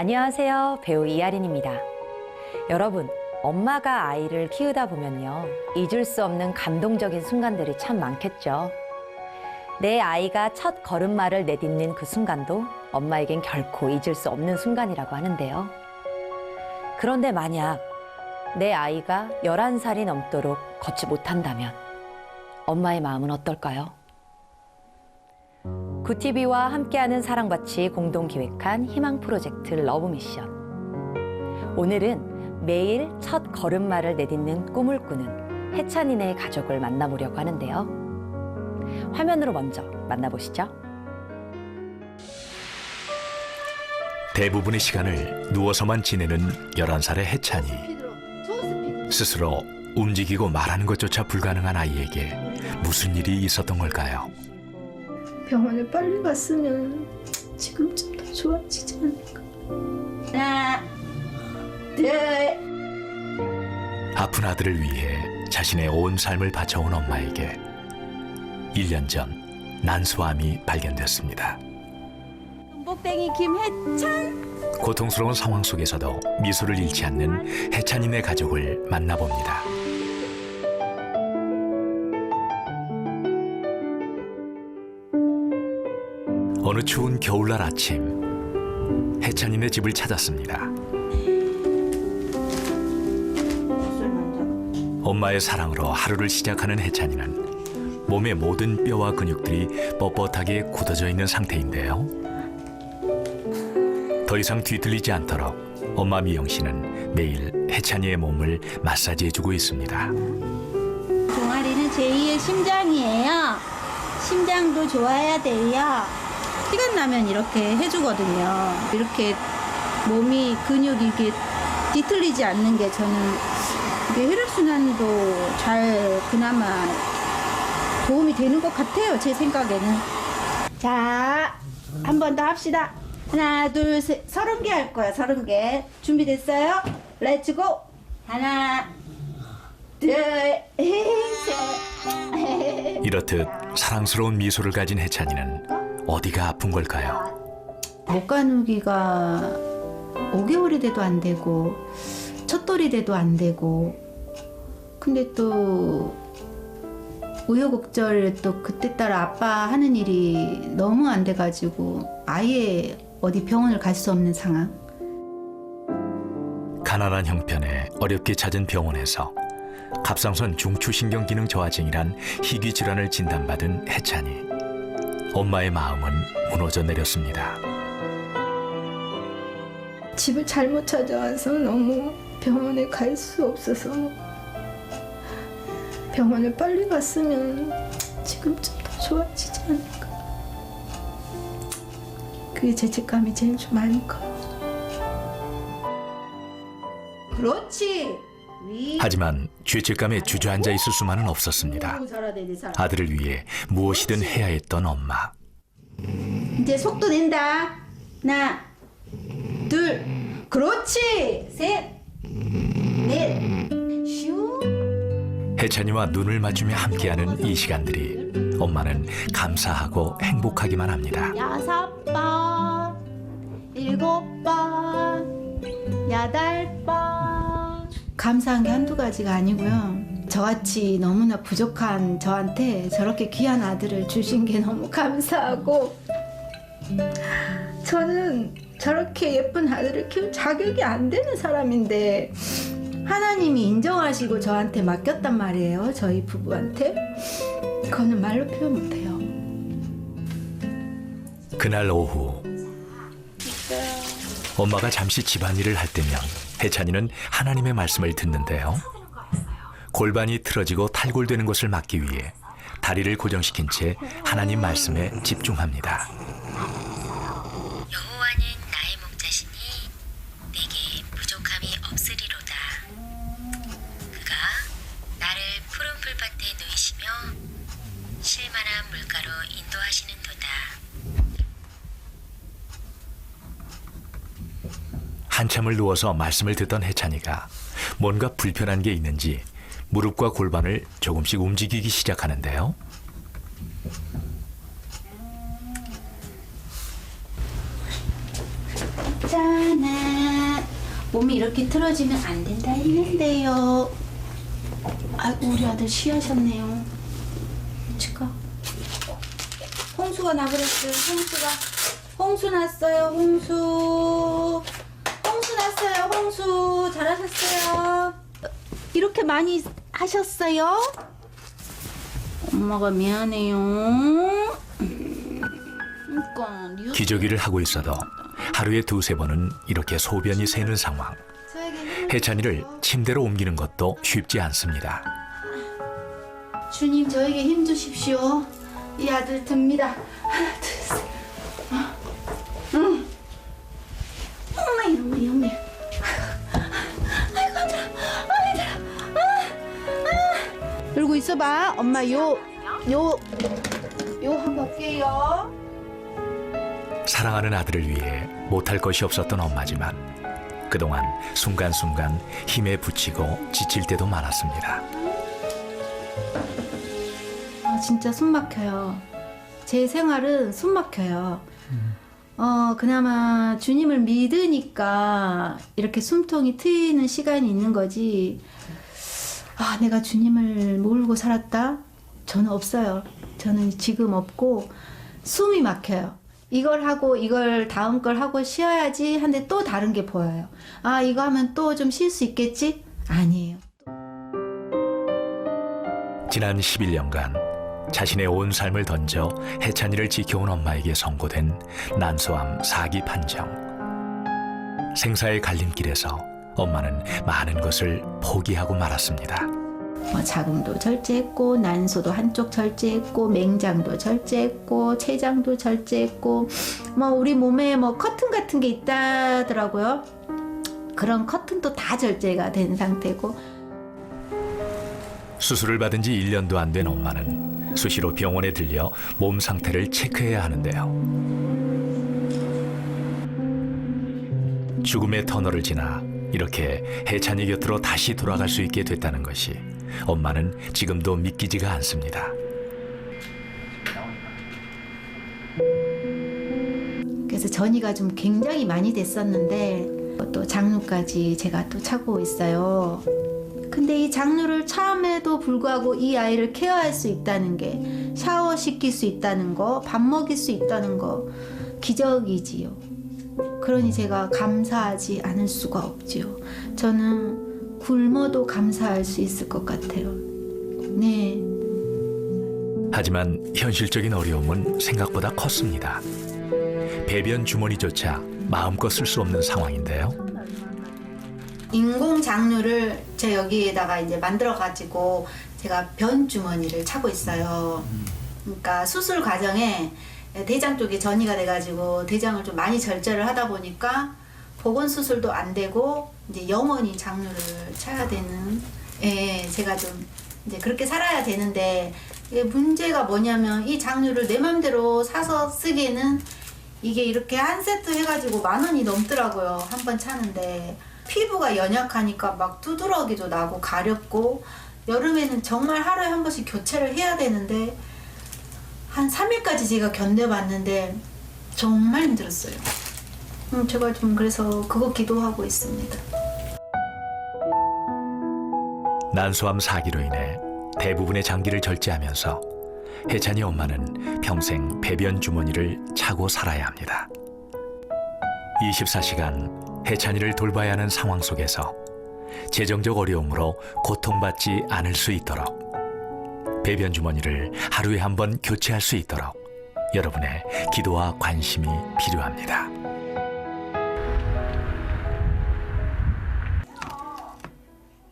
안녕하세요. 배우 이하린입니다. 여러분, 엄마가 아이를 키우다 보면요, 잊을 수 없는 감동적인 순간들이 참 많겠죠. 내 아이가 첫 걸음마를 내딛는 그 순간도 엄마에겐 결코 잊을 수 없는 순간이라고 하는데요. 그런데 만약 내 아이가 11살이 넘도록 걷지 못한다면 엄마의 마음은 어떨까요? 굿TV와 함께하는 사랑밭이 공동 기획한 희망 프로젝트 러브미션. 오늘은 매일 첫 걸음마를 내딛는 꿈을 꾸는 해찬이네 가족을 만나보려고 하는데요. 화면으로 먼저 만나보시죠. 대부분의 시간을 누워서만 지내는 11살의 해찬이. 스스로 움직이고 말하는 것조차 불가능한 아이에게 무슨 일이 있었던 걸까요? 병원에 빨리 갔으면 지금쯤 더 좋아지지 않을까. 하나, 둘. 아픈 아들을 위해 자신의 온 삶을 바쳐온 엄마에게 1년 전 난소암이 발견됐습니다. 복댕이 김해찬. 고통스러운 상황 속에서도 미소를 잃지 않는 해찬이네 가족을 만나봅니다. 어느 추운 겨울날 아침, 해찬이네 집을 찾았습니다. 엄마의 사랑으로 하루를 시작하는 해찬이는 몸의 모든 뼈와 근육들이 뻣뻣하게 굳어져 있는 상태인데요. 더 이상 뒤틀리지 않도록 엄마 미영 씨는 매일 해찬이의 몸을 마사지해주고 있습니다. 종아리는 제2의 심장이에요. 심장도 좋아야 돼요. 시간 나면 이렇게 해주거든요. 이렇게 몸이 근육이 이렇게 뒤틀리지 않는 게 저는 이게 혈액순환도 잘 그나마 도움이 되는 것 같아요. 제 생각에는. 자, 한 번 더 합시다. 하나, 둘, 셋. 30개 할 거야. 30개. 준비됐어요? 렛츠고. 하나, 둘, 셋. 이렇듯 사랑스러운 미소를 가진 해찬이는 어디가 아픈 걸까요? 목가누기가 5개월이 돼도 안 되고 첫돌이 돼도 안 되고, 근데 또 우여곡절 또 그때 따라 아빠 하는 일이 너무 안 돼가지고 아예 어디 병원을 갈 수 없는 상황. 가난한 형편에 어렵게 찾은 병원에서 갑상선 중추신경 기능 저하증이란 희귀 질환을 진단받은 해찬이. 엄마의 마음은 무너져 내렸습니다. 집을 잘못 찾아와서 너무 병원에 갈 수 없어서 병원에 빨리 갔으면 지금쯤 더 좋아지지 않을까. 그게 죄책감이 제일 좀 많이 커요. 그렇지. 하지만 죄책감에 주저앉아 있을 수만은 없었습니다. 아들을 위해 무엇이든 해야 했던 엄마. 이제 속도 낸다. 하나, 둘, 그렇지. 셋, 넷, 슈. 해찬이와 눈을 맞추며 함께하는 이 시간들이 엄마는 감사하고 행복하기만 합니다. 6번, 7번, 8번. 감사한 게 한두 가지가 아니고요. 저같이 너무나 부족한 저한테 저렇게 귀한 아들을 주신 게 너무 감사하고, 저는 저렇게 예쁜 아들을 키울 자격이 안 되는 사람인데 하나님이 인정하시고 저한테 맡겼단 말이에요. 저희 부부한테. 그거는 말로 표현 못해요. 그날 오후 엄마가 잠시 집안일을 할 때면 해찬이는 하나님의 말씀을 듣는데요. 골반이 틀어지고 탈골되는 것을 막기 위해 다리를 고정시킨 채 하나님 말씀에 집중합니다. 여호와는 나의 목자시니 내게 부족함이 없으리로다. 그가 나를 푸른 풀밭에 누이시며 쉴만한 물가로 인도하시는도다. 한참을 누워서 말씀을 듣던 해찬이가 뭔가 불편한 게 있는지 무릎과 골반을 조금씩 움직이기 시작하는데요. 있잖아. 몸이 이렇게 틀어지면 안 된다 했는데요. 아이고 우리 아들 쉬하셨네요. 치과. 홍수가 나버렸어요. 홍수 났어요. 홍수 났어요. 홍수 잘하셨어요. 이렇게 많이 하셨어요? 엄마가 미안해요. 그러니까 기저귀를 하고 있어도 하루에 2-3번은 이렇게 소변이 새는 상황. 해찬이를 침대로 옮기는 것도 쉽지 않습니다. 주님 저에게 힘 주십시오. 이 아들 듭니다. 하나 둘 셋. 엄마 이놈이. 아이고 힘들어. 들고 있어봐. 엄마 요 한번 볼게요. 사랑하는 아들을 위해 못할 것이 없었던 엄마지만 그동안 순간순간 힘에 부치고 지칠 때도 많았습니다. 진짜 숨 막혀요. 제 생활은 숨 막혀요. 그나마 주님을 믿으니까 이렇게 숨통이 트이는 시간이 있는 거지. 내가 주님을 모르고 살았다? 저는 없어요. 저는 지금 없고 숨이 막혀요. 이걸 하고 이걸 다음 걸 하고 쉬어야지 하는데 또 다른 게 보여요. 이거 하면 또 좀 쉴 수 있겠지? 아니에요. 지난 11년간 자신의 온 삶을 던져 해찬이를 지켜온 엄마에게 선고된 난소암 4기 판정. 생사의 갈림길에서 엄마는 많은 것을 포기하고 말았습니다. 자궁도 절제했고 난소도 한쪽 절제했고 맹장도 절제했고 췌장도 절제했고 우리 몸에 커튼 같은 게 있다더라고요. 그런 커튼도 다 절제가 된 상태고. 수술을 받은 지 1년도 안 된 엄마는 수시로 병원에 들려 몸 상태를 체크해야 하는데요. 죽음의 터널을 지나 이렇게 해찬이 곁으로 다시 돌아갈 수 있게 됐다는 것이 엄마는 지금도 믿기지가 않습니다. 그래서 전이가 좀 굉장히 많이 됐었는데 또 장루까지 제가 또 차고 있어요. 근데 이 장루를 참에도 불구하고 이 아이를 케어할 수 있다는 게, 샤워시킬 수 있다는 거, 밥 먹일 수 있다는 거 기적이지요. 그러니 제가 감사하지 않을 수가 없지요. 저는 굶어도 감사할 수 있을 것 같아요. 네. 하지만 현실적인 어려움은 생각보다 컸습니다. 배변 주머니조차 마음껏 쓸 수 없는 상황인데요. 인공 장류를 제 여기에다가 이제 만들어 가지고 제가 변 주머니를 차고 있어요. 그러니까 수술 과정에 대장 쪽에 전이가 돼가지고 대장을 좀 많이 절제를 하다 보니까 보건 수술도 안 되고 이제 영원히 장류를 차야 되는. 제가 좀 이제 그렇게 살아야 되는데 이게 문제가 뭐냐면 이 장류를 내 맘대로 사서 쓰기에는 이게 이렇게 한 세트 해가지고 10,000원이 넘더라고요. 한 번 차는데. 피부가 연약하니까 막 두드러기도 나고 가렵고 여름에는 정말 하루에 한 번씩 교체를 해야 되는데 한 3일까지 제가 견뎌봤는데 정말 힘들었어요. 제가 좀 그래서 그거 기도하고 있습니다. 난소암 4기로 인해 대부분의 장기를 절제하면서 해찬이 엄마는 평생 배변 주머니를 차고 살아야 합니다. 24시간 해찬이를 돌봐야 하는 상황 속에서 재정적 어려움으로 고통받지 않을 수 있도록, 배변 주머니를 하루에 한 번 교체할 수 있도록 여러분의 기도와 관심이 필요합니다.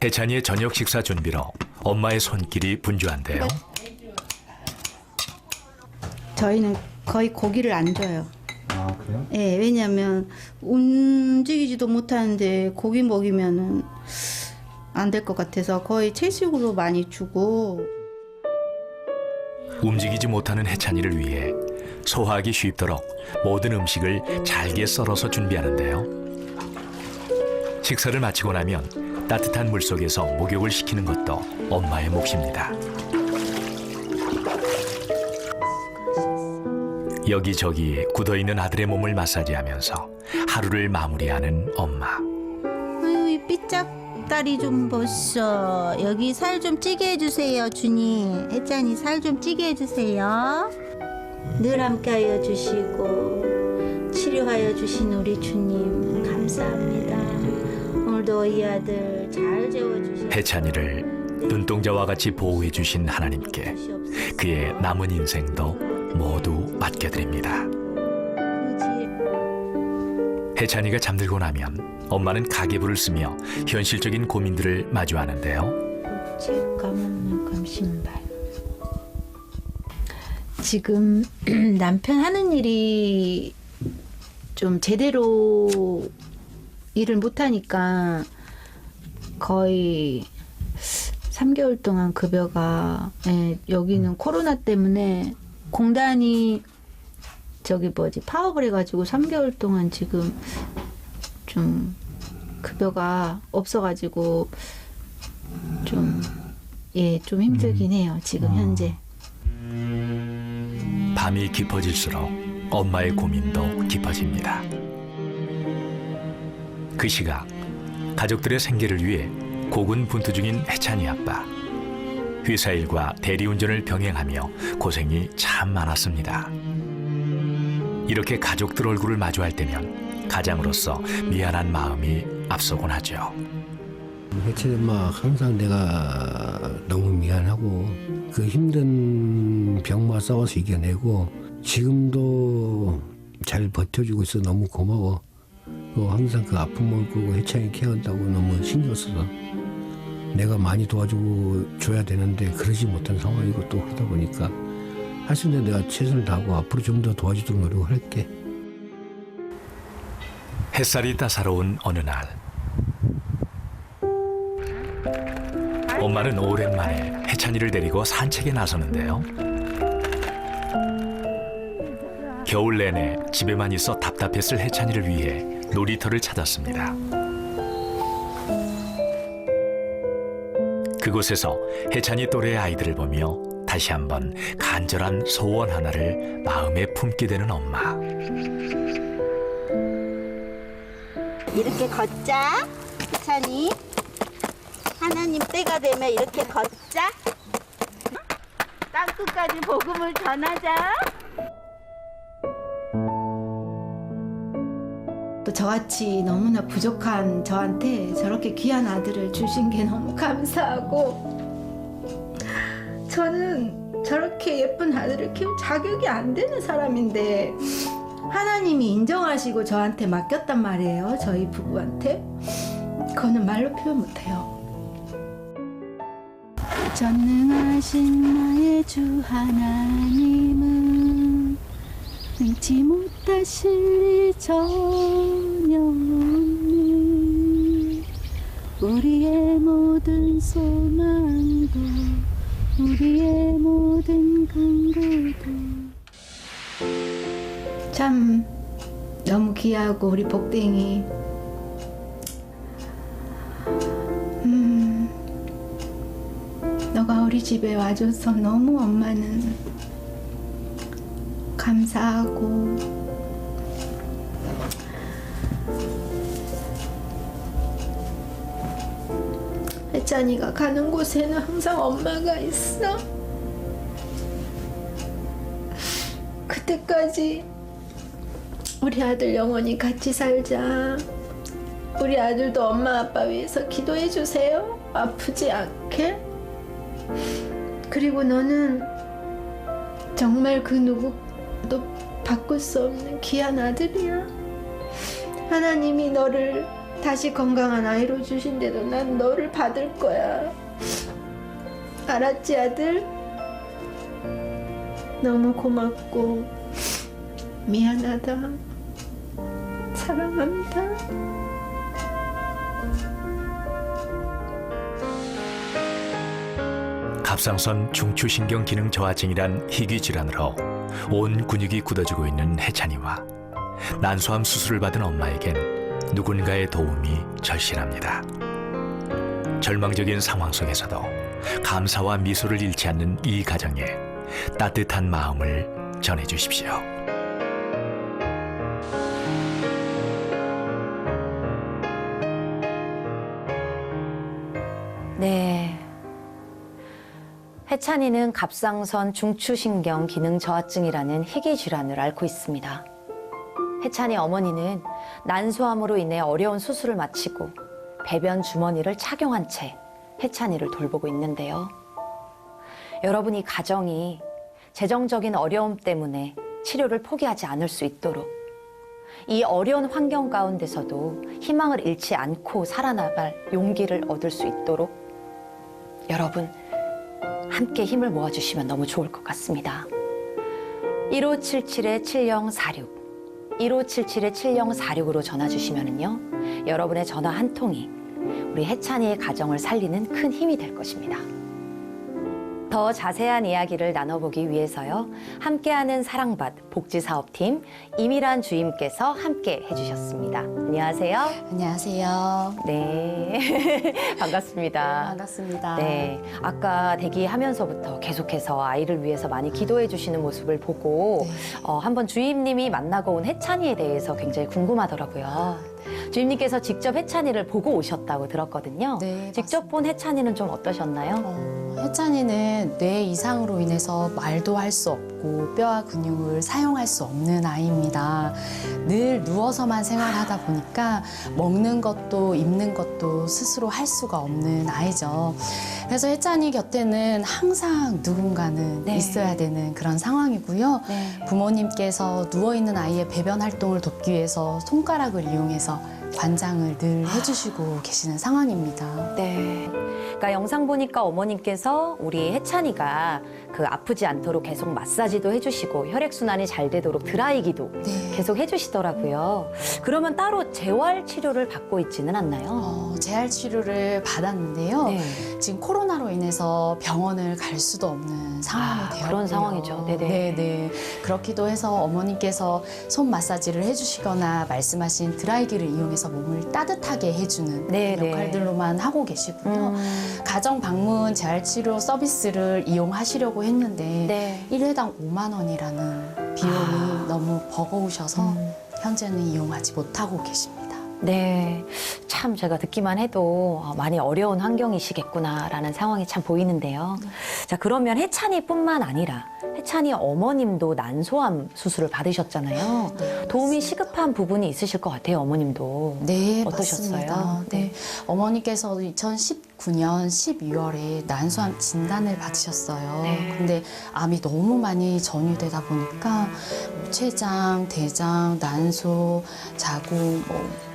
해찬이의 저녁 식사 준비로 엄마의 손길이 분주한데요. 저희는 거의 고기를 안 줘요. 아, 그래요? 예, 왜냐면 움직이지도 못하는데 고기 먹이면은 안 될 것 같아서 거의 채식으로 많이 주고. 움직이지 못하는 해찬이를 위해 소화하기 쉽도록 모든 음식을 잘게 썰어서 준비하는데요. 식사를 마치고 나면 따뜻한 물속에서 목욕을 시키는 것도 엄마의 몫입니다. 여기저기 굳어있는 아들의 몸을 마사지하면서 하루를 마무리하는 엄마. 짝다리 좀 보소. 여기 살 좀 찌게 해주세요, 주님. 혜찬이 살 좀 찌게 해주세요. 늘 함께하여 주시고 치료하여 주신 우리 주님 감사합니다. 오늘도 이 아들 잘 재워주시고 해찬이를 눈동자와 같이 보호해 주신 하나님께 그의 남은 인생도 모두 맡겨드립니다. 해찬이가 잠들고 나면 엄마는 가계부를 쓰며 현실적인 고민들을 마주하는데요. 까만 신발. 지금 남편 하는 일이 좀 제대로 일을 못하니까 거의 3개월 동안 급여가, 여기는 코로나 때문에 공단이 파업을 해가지고 3개월 동안 지금 좀 급여가 없어가지고 좀 힘들긴 해요, 지금 현재. 밤이 깊어질수록 엄마의 고민도 깊어집니다. 그 시각 가족들의 생계를 위해 고군분투 중인 해찬이 아빠. 회사 일과 대리운전을 병행하며 고생이 참 많았습니다. 이렇게 가족들 얼굴을 마주할 때면 가장으로서 미안한 마음이 앞서곤 하죠. 해찬이 엄마 항상 내가 너무 미안하고 그 힘든 병마 싸워서 이겨내고 지금도 잘 버텨주고 있어. 너무 고마워. 항상 그 아픔을 끄고 해찬이 케어한다고 너무 신경 써서 내가 많이 도와주고 줘야 되는데 그러지 못한 상황이고 또 그러다 보니까 할 수 있는 내가 최선을 다하고 앞으로 좀 더 도와주도록 노력을 할게. 햇살이 따사로운 어느 날 엄마는 오랜만에 해찬이를 데리고 산책에 나서는데요. 겨울 내내 집에만 있어 답답했을 해찬이를 위해 놀이터를 찾았습니다. 그곳에서 해찬이 또래의 아이들을 보며 다시 한번 간절한 소원 하나를 마음에 품게 되는 엄마. 이렇게 걷자, 혜찬이. 하나님 때가 되면 이렇게 걷자. 땅끝까지 복음을 전하자. 또 저같이 너무나 부족한 저한테 저렇게 귀한 아들을 주신 게 너무 감사하고, 저는 저렇게 예쁜 아들을 키울 자격이 안 되는 사람인데 하나님이 인정하시고 저한테 맡겼단 말이에요, 저희 부부한테. 그거는 말로 표현 못해요. 전능하신 나의 주 하나님은 능치 못하실 일 전혀 없네. 우리의 모든 소망도 우리의 모든 간구도 참 너무 귀하고 우리 복댕이. 너가 우리 집에 와줘서 너무 엄마는 감사하고, 혜찬이가 가는 곳에는 항상 엄마가 있어. 그때까지 우리 아들 영원히 같이 살자. 우리 아들도 엄마 아빠 위해서 기도해 주세요. 아프지 않게. 그리고 너는 정말 그 누구도 바꿀 수 없는 귀한 아들이야. 하나님이 너를 다시 건강한 아이로 주신데도 난 너를 받을 거야. 알았지, 아들? 너무 고맙고 미안하다. 사랑합니다. 갑상선 중추신경 기능 저하증이란 희귀 질환으로 온 근육이 굳어지고 있는 해찬이와 난소암 수술을 받은 엄마에겐 누군가의 도움이 절실합니다. 절망적인 상황 속에서도 감사와 미소를 잃지 않는 이 가정에 따뜻한 마음을 전해주십시오. 네. 혜찬이는 갑상선 중추신경 기능 저하증이라는 희귀 질환을 앓고 있습니다. 혜찬이 어머니는 난소암으로 인해 어려운 수술을 마치고 배변 주머니를 착용한 채 혜찬이를 돌보고 있는데요. 여러분, 이 가정이 재정적인 어려움 때문에 치료를 포기하지 않을 수 있도록, 이 어려운 환경 가운데서도 희망을 잃지 않고 살아나갈 용기를 얻을 수 있도록 여러분 함께 힘을 모아주시면 너무 좋을 것 같습니다. 1577-7046 1577-7046으로 전화 주시면은요, 여러분의 전화 한 통이 우리 혜찬이의 가정을 살리는 큰 힘이 될 것입니다. 더 자세한 이야기를 나눠보기 위해서요, 함께하는 사랑밭 복지사업팀 이미란 주임께서 함께 해주셨습니다. 안녕하세요. 안녕하세요. 네, 반갑습니다. 반갑습니다. 네, 아까 대기하면서부터 계속해서 아이를 위해서 많이 기도해 주시는 모습을 보고 한번 주임님이 만나고 온 혜찬이에 대해서 굉장히 궁금하더라고요. 주임님께서 직접 혜찬이를 보고 오셨다고 들었거든요. 네, 직접 본 혜찬이는 좀 어떠셨나요? 혜찬이는 뇌 이상으로 인해서 말도 할 수 없고 뼈와 근육을 사용할 수 없는 아이입니다. 늘 누워서만 생활하다 보니까 먹는 것도 입는 것도 스스로 할 수가 없는 아이죠. 그래서 혜찬이 곁에는 항상 누군가는 네. 있어야 되는 그런 상황이고요. 네. 부모님께서 누워있는 아이의 배변 활동을 돕기 위해서 손가락을 이용해서 관장을 늘 해주시고 계시는 상황입니다. 네. 그러니까 영상 보니까 어머님께서 우리 혜찬이가 그 아프지 않도록 계속 마사지도 해주시고 혈액순환이 잘 되도록 드라이기도 네. 계속 해주시더라고요. 그러면 따로 재활 치료를 받고 있지는 않나요? 재활 치료를 받았는데요. 네. 지금 코로나로 인해서 병원을 갈 수도 없는 상황이 되었고요. 그런 상황이죠. 네네. 네. 그렇기도 해서 어머님께서 손 마사지를 해주시거나 말씀하신 드라이기를 이용해서 몸을 따뜻하게 해주는 네네. 역할들로만 하고 계시고요. 가정 방문 재활 치료 서비스를 이용하시려고 했는데 네. 1회당 5만 원이라는 비용이 너무 버거우셔서 현재는 이용하지 못하고 계십니다. 네. 참 제가 듣기만 해도 많이 어려운 환경이시겠구나라는 상황이 참 보이는데요. 자, 그러면 혜찬이뿐만 아니라 혜찬이 어머님도 난소암 수술을 받으셨잖아요. 도움이 시급한 부분이 있으실 것 같아요, 어머님도. 네, 어떠셨어요? 맞습니다. 네. 어머니께서 2019년 12월에 난소암 진단을 받으셨어요. 네. 근데 암이 너무 많이 전이되다 보니까 췌장, 대장, 난소, 자궁,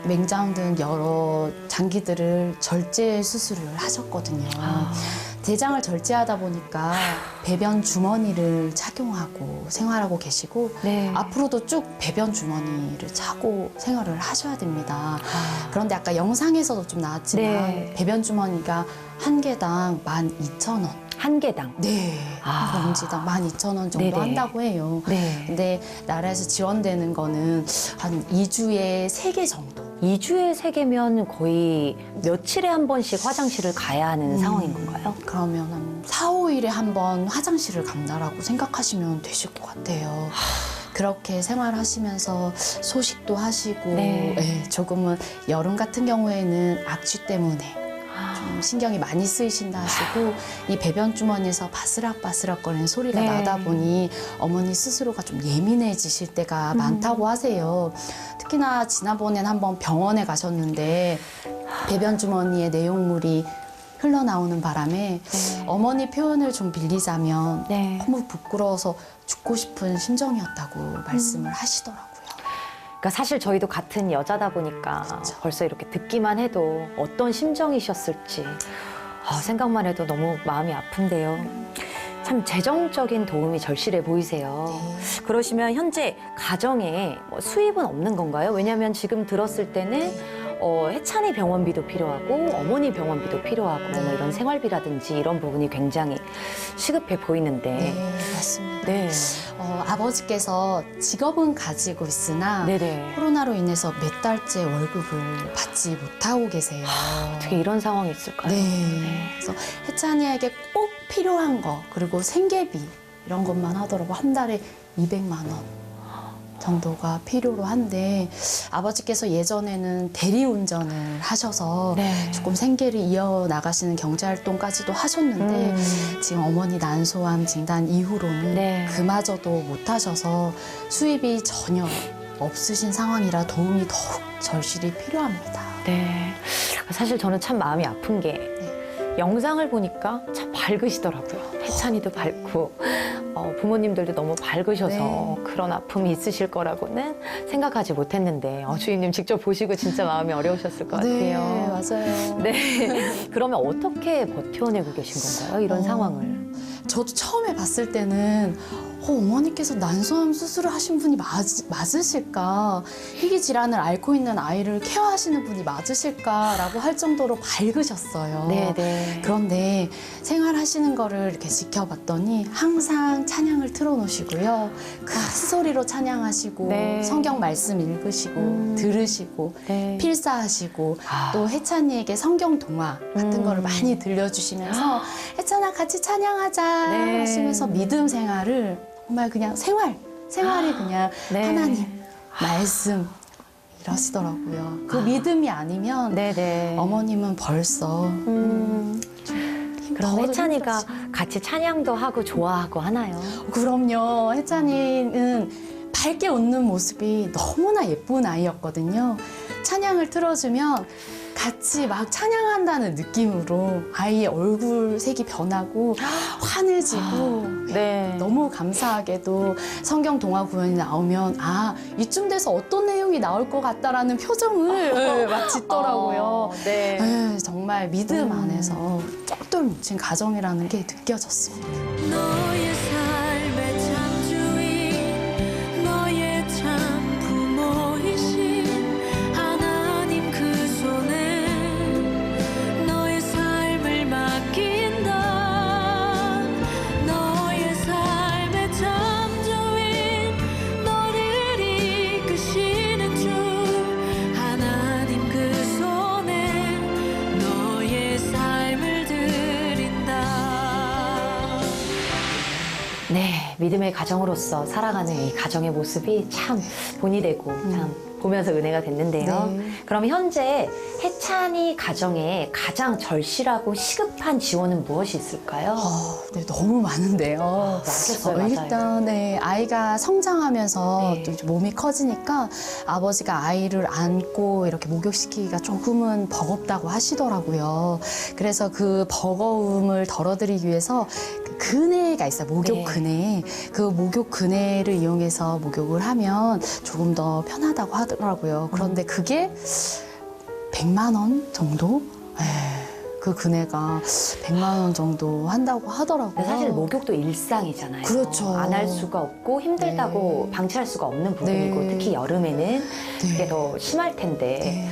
맹장 등 여러 장기들을 절제 수술을 하셨거든요. 대장을 절제하다 보니까 배변 주머니를 착용하고 생활하고 계시고 네. 앞으로도 쭉 배변 주머니를 차고 생활을 하셔야 됩니다. 그런데 아까 영상에서도 좀 나왔지만 네. 배변 주머니가 한 개당 12,000원. 한 개당. 네. 한 봉지당 12,000원 정도 네네. 한다고 해요. 네. 근데 나라에서 지원되는 거는 한 2주에 3개 정도. 2주에 3개면 거의 며칠에 한 번씩 화장실을 가야 하는 상황인 건가요? 그러면 한 4, 5일에 한 번 화장실을 간다라고 생각하시면 되실 것 같아요. 그렇게 생활하시면서 소식도 하시고 네. 조금은 여름 같은 경우에는 악취 때문에 좀 신경이 많이 쓰이신다 하시고 이 배변 주머니에서 바스락바스락거리는 소리가 네. 나다 보니 어머니 스스로가 좀 예민해지실 때가 많다고 하세요. 특히나 지난번엔 한번 병원에 가셨는데 배변 주머니에 내용물이 흘러나오는 바람에 어머니 표현을 좀 빌리자면 네. 너무 부끄러워서 죽고 싶은 심정이었다고 말씀을 하시더라고요. 그러니까 사실 저희도 같은 여자다 보니까 벌써 이렇게 듣기만 해도 어떤 심정이셨을지 생각만 해도 너무 마음이 아픈데요. 참 재정적인 도움이 절실해 보이세요. 그러시면 현재 가정에 수입은 없는 건가요? 왜냐하면 지금 들었을 때는 혜찬이 병원비도 필요하고 어머니 병원비도 필요하고 뭐 이런 생활비라든지 이런 부분이 굉장히 시급해 보이는데. 네, 맞습니다. 네. 아버지께서 직업은 가지고 있으나 네네. 코로나로 인해서 몇 달째 월급을 받지 못하고 계세요. 어떻게 이런 상황이 있을까요? 네. 그래서 혜찬이에게 꼭 필요한 거 그리고 생계비 이런 것만 하더라도 한 달에 200만 원. 정도가 필요로 한데 아버지께서 예전에는 대리운전을 하셔서 네. 조금 생계를 이어나가시는 경제활동까지도 하셨는데 지금 어머니 난소암 진단 이후로는 네. 그마저도 못하셔서 수입이 전혀 없으신 상황이라 도움이 더욱 절실히 필요합니다. 네. 사실 저는 참 마음이 아픈 게 영상을 보니까 참 밝으시더라고요. 혜찬이도 밝고 부모님들도 너무 밝으셔서 네. 그런 아픔이 있으실 거라고는 생각하지 못했는데 주임님 직접 보시고 진짜 마음이 어려우셨을 것 네, 같아요. 맞아요. 네. 그러면 어떻게 버텨내고 계신 건가요? 이런 상황을. 저도 처음에 봤을 때는 어머니께서 난소암 수술을 하신 분이 맞으실까? 희귀 질환을 앓고 있는 아이를 케어하시는 분이 맞으실까라고 할 정도로 밝으셨어요. 네네. 그런데 생활하시는 거를 이렇게 지켜봤더니 항상 찬양을 틀어놓으시고요. 큰 소리로 찬양하시고 네. 성경 말씀 읽으시고 들으시고 네. 필사하시고 아. 또 혜찬이에게 성경 동화 같은 거를 많이 들려주시면서 혜찬아 같이 찬양하자 네. 하시면서 믿음 생활을 정말 그냥 생활이 그냥 네. 하나님 말씀 이러시더라고요. 그 믿음이 아니면 네네. 어머님은 벌써 그럼 더워도 혜찬이가 힘들었지. 같이 찬양도 하고 좋아하고 하나요? 그럼요. 혜찬이는 밝게 웃는 모습이 너무나 예쁜 아이였거든요. 찬양을 틀어주면 같이 막 찬양한다는 느낌으로 아이의 얼굴 색이 변하고 환해지고 네. 너무 감사하게도 성경 동화 구연이 나오면 이쯤 돼서 어떤 내용이 나올 것 같다라는 표정을 막 짓더라고요. 네. 네, 정말 믿음 안에서 쫄쫄 뭉친 가정이라는 게 느껴졌습니다. 너의 삶의 창조인 너의 참 부모이신 하나님 그 손에 너의 삶을 맡긴다. 너의 삶의 창조인 너를 이끄시는 주 하나님 그 손에 너의 삶을 드린다. 네, 믿음의 가정으로서 살아가는 이 가정의 모습이 참 본이 되고 참 보면서 은혜가 됐는데요. 네. 그럼 현재 혜찬이 가정에 가장 절실하고 시급한 지원은 무엇이 있을까요? 네, 너무 많은데요. 많겠어요, 맞아요. 일단 아이가 성장하면서 네. 또 이제 몸이 커지니까 아버지가 아이를 안고 이렇게 목욕시키기가 조금은 버겁다고 하시더라고요. 그래서 그 버거움을 덜어드리기 위해서 그 그네가 있어요. 목욕 네. 그네. 그 목욕 그네를 이용해서 목욕을 하면 조금 더 편하다고 하더라고요. 그런데 그게 100만 원 정도? 그 그네가 100만 원 정도 한다고 하더라고요. 근데 사실 목욕도 일상이잖아요. 그렇죠. 안 할 수가 없고 힘들다고 네. 방치할 수가 없는 부분이고 네. 특히 여름에는 그게 더 심할 텐데 네.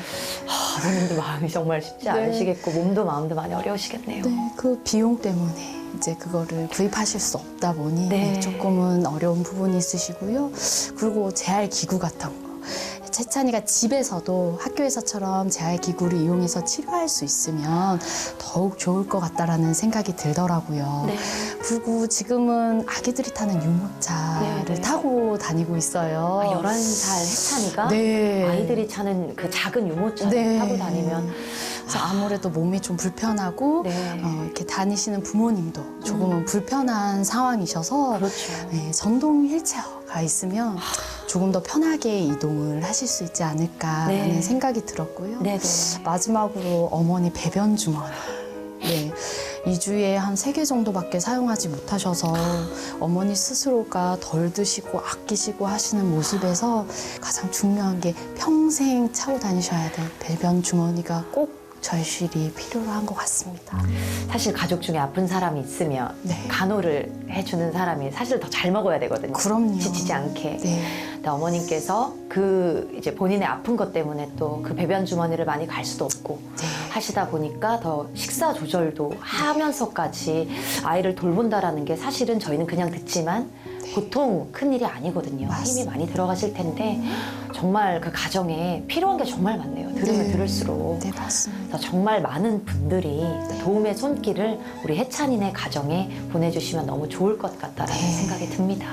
아버님도 마음이 정말 쉽지 않으시겠고 몸도 마음도 많이 어려우시겠네요. 네, 그 비용 때문에 이제 그거를 구입하실 수 없다 보니 네. 조금은 어려운 부분이 있으시고요. 그리고 재활 기구 같은 거. 혜찬이가 집에서도 학교에서처럼 재활 기구를 이용해서 치료할 수 있으면 더욱 좋을 것 같다라는 생각이 들더라고요. 네. 그리고 지금은 아기들이 타는 유모차를 네, 네. 타고 다니고 있어요. 11살 혜찬이가 네. 아이들이 타는 그 작은 유모차를 네. 타고 다니면 그래서 아무래도 몸이 좀 불편하고 네. 이렇게 다니시는 부모님도 조금은 불편한 상황이셔서 그렇죠. 네, 전동 휠체어가 있으면 조금 더 편하게 이동을 하실 수 있지 않을까라는 네. 생각이 들었고요. 네네. 마지막으로 어머니 배변 주머니. 네. 2주에 한 3개 정도밖에 사용하지 못하셔서 어머니 스스로가 덜 드시고 아끼시고 하시는 모습에서 가장 중요한 게 평생 차고 다니셔야 될 배변 주머니가 꼭 절실히 필요한 것 같습니다. 사실 가족 중에 아픈 사람이 있으면 네. 간호를 해주는 사람이 사실 더 잘 먹어야 되거든요. 그럼요. 지치지 않게. 네. 근데 어머님께서 그 이제 본인의 아픈 것 때문에 또 그 배변 주머니를 많이 갈 수도 없고 네. 하시다 보니까 더 식사 조절도 하면서까지 아이를 돌본다라는 게 사실은 저희는 그냥 듣지만 보통 큰 일이 아니거든요. 맞습니다. 힘이 많이 들어가실 텐데 정말 그 가정에 필요한 게 정말 많네요. 들으면 네. 들을수록. 네, 맞습니다. 그래서 정말 많은 분들이 도움의 손길을 우리 혜찬이네 가정에 보내주시면 너무 좋을 것 같다라는 네. 생각이 듭니다.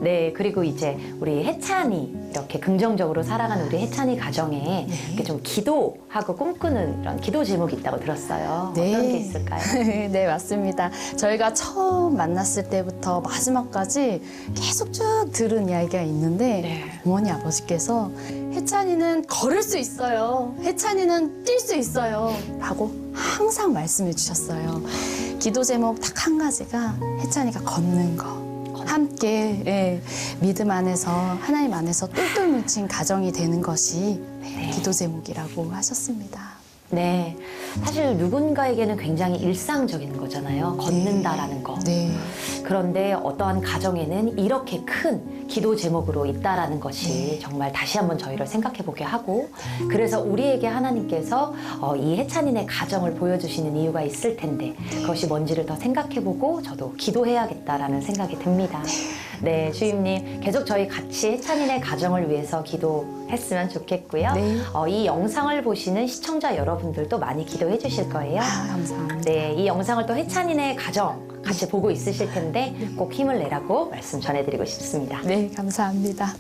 네, 그리고 이제 우리 혜찬이 이렇게 긍정적으로 살아가는 우리 혜찬이 가정에 이렇게 좀 기도하고 꿈꾸는 이런 기도 제목이 있다고 들었어요. 네. 어떤 게 있을까요? 네, 맞습니다. 저희가 처음 만났을 때부터 마지막까지 계속 쭉 들은 이야기가 있는데 어머니 아버지께서 혜찬이는 걸을 수 있어요. 혜찬이는 뛸 수 있어요. 라고 항상 말씀해 주셨어요. 기도 제목 딱 한 가지가 혜찬이가 걷는 거. 함께 믿음 안에서 하나님 안에서 똘똘 뭉친 가정이 되는 것이 기도 제목이라고 하셨습니다. 네, 사실 누군가에게는 굉장히 일상적인 거잖아요. 걷는다라는 거. 네. 그런데 어떠한 가정에는 이렇게 큰 기도 제목으로 있다라는 것이 정말 다시 한번 저희를 생각해 보게 하고, 그래서 우리에게 하나님께서 이 혜찬이네 가정을 보여주시는 이유가 있을 텐데 그것이 뭔지를 더 생각해 보고 저도 기도해야겠다라는 생각이 듭니다. 네, 주임님 계속 저희 같이 혜찬이네 가정을 위해서 기도했으면 좋겠고요. 네. 이 영상을 보시는 시청자 여러분들도 많이 기도해 주실 거예요. 감사합니다. 네, 이 영상을 또 혜찬이네 가정 같이 보고 있으실 텐데 꼭 힘을 내라고 말씀 전해드리고 싶습니다. 네, 감사합니다.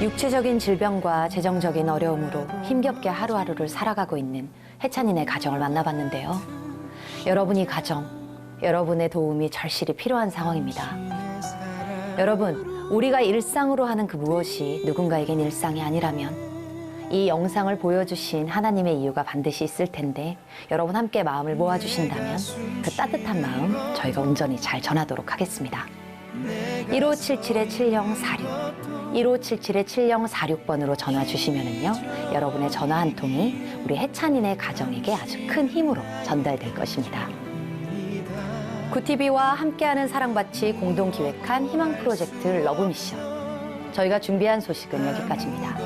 육체적인 질병과 재정적인 어려움으로 힘겹게 하루하루를 살아가고 있는 혜찬이네 가정을 만나봤는데요. 여러분이 가정, 여러분의 도움이 절실히 필요한 상황입니다. 여러분, 우리가 일상으로 하는 그 무엇이 누군가에겐 일상이 아니라면 이 영상을 보여주신 하나님의 이유가 반드시 있을 텐데 여러분 함께 마음을 모아주신다면 그 따뜻한 마음 저희가 온전히 잘 전하도록 하겠습니다. 1577-7046 1577-7046번으로 전화 주시면은요, 여러분의 전화 한 통이 우리 혜찬이네 가정에게 아주 큰 힘으로 전달될 것입니다. 구티비와 함께하는 사랑밭이 공동 기획한 희망 프로젝트 러브미션. 저희가 준비한 소식은 여기까지입니다.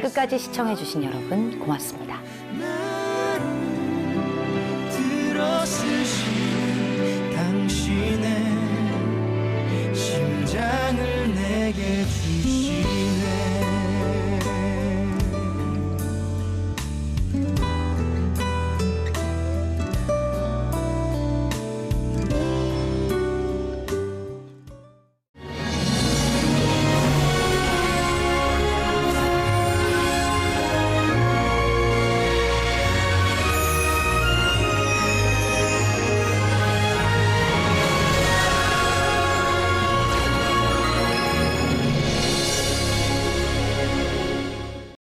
끝까지 시청해주신 여러분 고맙습니다.